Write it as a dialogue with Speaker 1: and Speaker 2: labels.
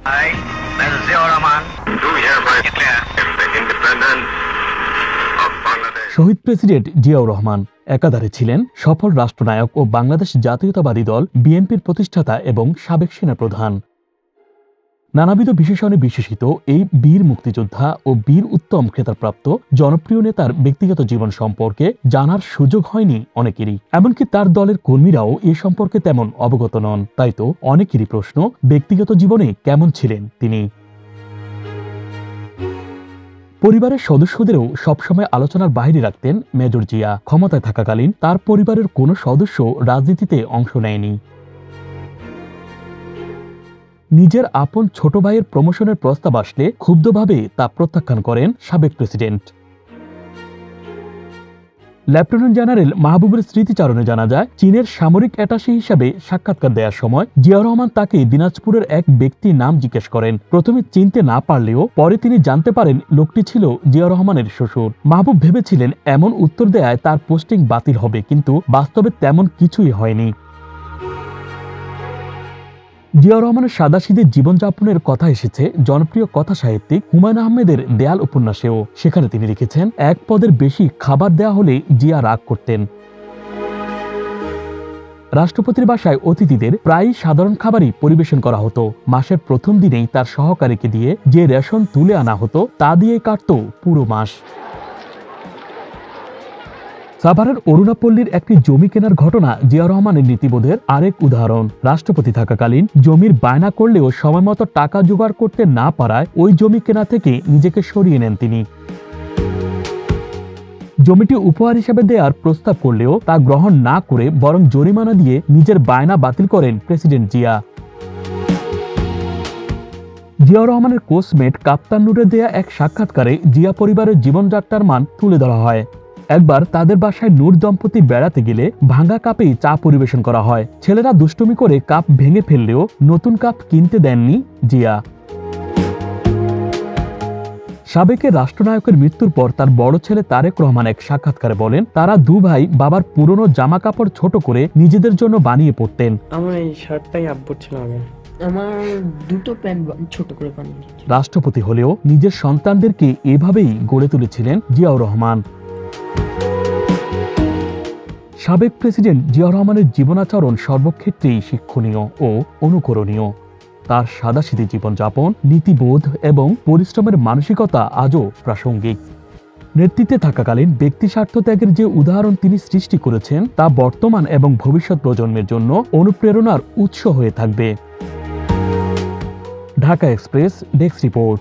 Speaker 1: I, Mr. Ziaur Rahman, do hereby declare the independence of Bangladesh.
Speaker 2: শহীদ president Ziaur Rahman একাধারে ছিলেন সফল রাষ্ট্রনায়ক ও বাংলাদেশ জাতীয়তাবাদী দল বিএনপির প্রতিষ্ঠাতা এবং সাবেক সেনাপ্রধান। নানাবিধ বিশেষণে বিশেষিত এই বীর মুক্তিযোদ্ধা ও বীর উত্তম খেতাবপ্রাপ্ত জনপ্রিয় নেতার ব্যক্তিগত জীবন সম্পর্কে জানার সুযোগ হয়নি অনেকেরই, এমনকি তার দলের কর্মীরাও এ সম্পর্কে তেমন অবগত নন। তাই তো অনেকেরই প্রশ্ন, ব্যক্তিগত জীবনে কেমন ছিলেন তিনি। পরিবারের সদস্যদেরও সবসময় আলোচনার বাইরে রাখতেন মেজর জিয়া। ক্ষমতায় থাকাকালীন তার পরিবারের কোনো সদস্য রাজনীতিতে অংশ নেয়নি। নিজের আপন ছোট ভাইয়ের প্রমোশনের প্রস্তাব আসলে ক্ষুব্ধভাবে তা প্রত্যাখ্যান করেন সাবেক প্রেসিডেন্ট। লেফটেন্যান্ট জেনারেল মাহবুবের স্মৃতিচারণে জানা যায়, চীনের সামরিক অ্যাটাশে হিসাবে সাক্ষাৎকার দেওয়ার সময় জিয়াউর রহমান তাকে দিনাজপুরের এক ব্যক্তির নাম জিজ্ঞেস করেন। প্রথমে চিনতে না পারলেও পরে তিনি জানতে পারেন লোকটি ছিল জিয়াউর রহমানের শ্বশুর। মাহবুব ভেবেছিলেন এমন উত্তর দেয়ায় তার পোস্টিং বাতিল হবে, কিন্তু বাস্তবে তেমন কিছুই হয়নি। জিয়াউর রহমানের সাদাসিধে জীবনযাপনের কথা এসেছে জনপ্রিয় কথা সাহিত্যিক হুমায়ুন আহমেদের দেয়াল উপন্যাসেও। সেখানে তিনি লিখেছেন, এক পদের বেশি খাবার দেয়া হলে জিয়া রাগ করতেন। রাষ্ট্রপতির বাসায় অতিথিদের প্রায়ই সাধারণ খাবারই পরিবেশন করা হতো। মাসের প্রথম দিনেই তার সহকারীকে দিয়ে যে রেশন তুলে আনা হতো তা দিয়েই কাটত পুরো মাস। সাভারের অরুণাপল্লীর একটি জমি কেনার ঘটনা জিয়াউর রহমানের নীতিবোধের আরেক উদাহরণ। রাষ্ট্রপতি থাকাকালীন জমির বায়না করলেও সময়মতো টাকা জোগাড় করতে না পারায় ওই জমি কেনা থেকে নিজেকে সরিয়ে নেন তিনি। জমিটি উপহার হিসেবে দেওয়ার প্রস্তাব করলেও তা গ্রহণ না করে বরং জরিমানা দিয়ে নিজের বায়না বাতিল করেন প্রেসিডেন্ট জিয়া। জিয়াউর রহমানের কোচমেট কাপ্তান নূরে দেয়া এক সাক্ষাৎকারে জিয়া পরিবারের জীবনযাত্রার মান তুলে ধরা হয়। একবার তাদের বাসায় নূর দম্পতি বেড়াতে গেলে ভাঙা কাপেই চা পরিবেশন করা হয়। ছেলেরা দুষ্টুমি করে কাপ ভেঙে ফেললেও নতুন কাপ কিনতে দেননি জিয়া। সাবেক রাষ্ট্রনায়কের মৃত্যুর পর তার বড় ছেলে তারেক রহমান এক সাক্ষাৎকারে বলেন, তারা দু ভাই বাবার পুরনো জামা কাপড় ছোট করে নিজেদের জন্য বানিয়ে পড়তেন।
Speaker 3: আমার এই শার্টটাই আব্বুর ছিল আগে, আমার দুটো প্যান্ট ছোট করে বানিয়ে।
Speaker 2: রাষ্ট্রপতি হলেও নিজের সন্তানদেরকে এভাবেই গড়ে তুলেছিলেন জিয়াউর রহমান। সাবেক প্রেসিডেন্ট জিয়াউর রহমানের জীবনাচরণ সর্বক্ষেত্রেই শিক্ষণীয় ও অনুকরণীয়। তার সাদাসিধে জীবনযাপন, নীতিবোধ এবং পরিশ্রমের মানসিকতা আজও প্রাসঙ্গিক। নেতৃত্বে থাকাকালীন ব্যক্তি স্বার্থ ত্যাগের যে উদাহরণ তিনি সৃষ্টি করেছেন তা বর্তমান এবং ভবিষ্যৎ প্রজন্মের জন্য অনুপ্রেরণার উৎস হয়ে থাকবে। Dhaka express desk report.